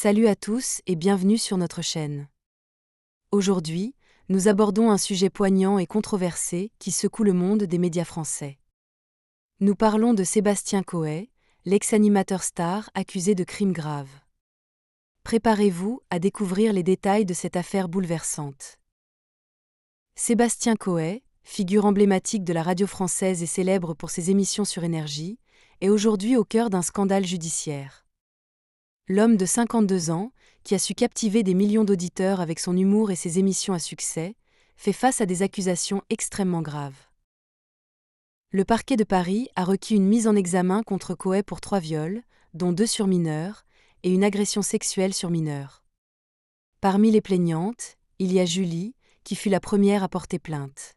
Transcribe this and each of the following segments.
Salut à tous et bienvenue sur notre chaîne. Aujourd'hui, nous abordons un sujet poignant et controversé qui secoue le monde des médias français. Nous parlons de Sébastien Coët, l'ex-animateur star accusé de crimes graves. Préparez-vous à découvrir les détails de cette affaire bouleversante. Sébastien Coët, figure emblématique de la radio française et célèbre pour ses émissions sur Énergie, est aujourd'hui au cœur d'un scandale judiciaire. L'homme de 52 ans, qui a su captiver des millions d'auditeurs avec son humour et ses émissions à succès, fait face à des accusations extrêmement graves. Le parquet de Paris a requis une mise en examen contre Coët pour 3 viols, dont 2 sur mineurs, et une agression sexuelle sur mineurs. Parmi les plaignantes, il y a Julie, qui fut la première à porter plainte.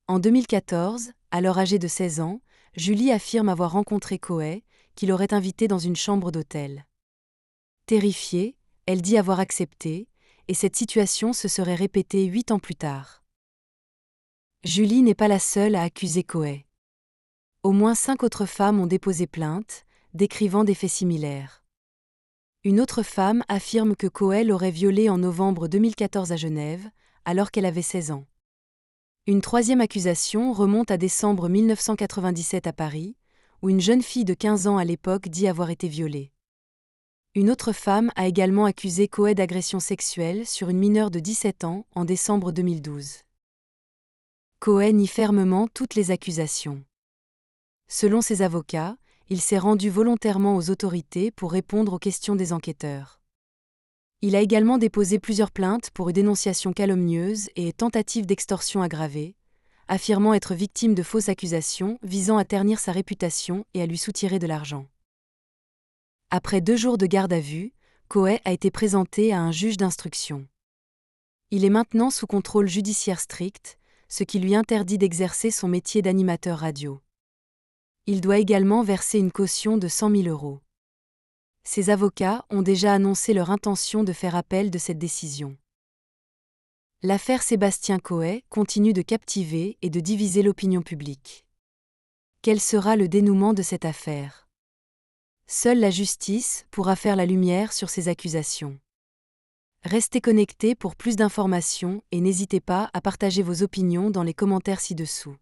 En 2014, alors âgée de 16 ans, Julie affirme avoir rencontré Coët, qui l'aurait invitée dans une chambre d'hôtel. Terrifiée, elle dit avoir accepté, et cette situation se serait répétée 8 ans plus tard. Julie n'est pas la seule à accuser Coët. Au moins 5 autres femmes ont déposé plainte, décrivant des faits similaires. Une autre femme affirme que Coët l'aurait violée en novembre 2014 à Genève, alors qu'elle avait 16 ans. Une troisième accusation remonte à décembre 1997 à Paris, où une jeune fille de 15 ans à l'époque dit avoir été violée. Une autre femme a également accusé Coët d'agression sexuelle sur une mineure de 17 ans en décembre 2012. Coët nie fermement toutes les accusations. Selon ses avocats, il s'est rendu volontairement aux autorités pour répondre aux questions des enquêteurs. Il a également déposé plusieurs plaintes pour une dénonciation calomnieuse et tentative d'extorsion aggravée, affirmant être victime de fausses accusations visant à ternir sa réputation et à lui soutirer de l'argent. Après 2 jours de garde à vue, Coët a été présenté à un juge d'instruction. Il est maintenant sous contrôle judiciaire strict, ce qui lui interdit d'exercer son métier d'animateur radio. Il doit également verser une caution de 100 000 €. Ses avocats ont déjà annoncé leur intention de faire appel de cette décision. L'affaire Sébastien Coët continue de captiver et de diviser l'opinion publique. Quel sera le dénouement de cette affaire ? Seule la justice pourra faire la lumière sur ces accusations. Restez connectés pour plus d'informations et n'hésitez pas à partager vos opinions dans les commentaires ci-dessous.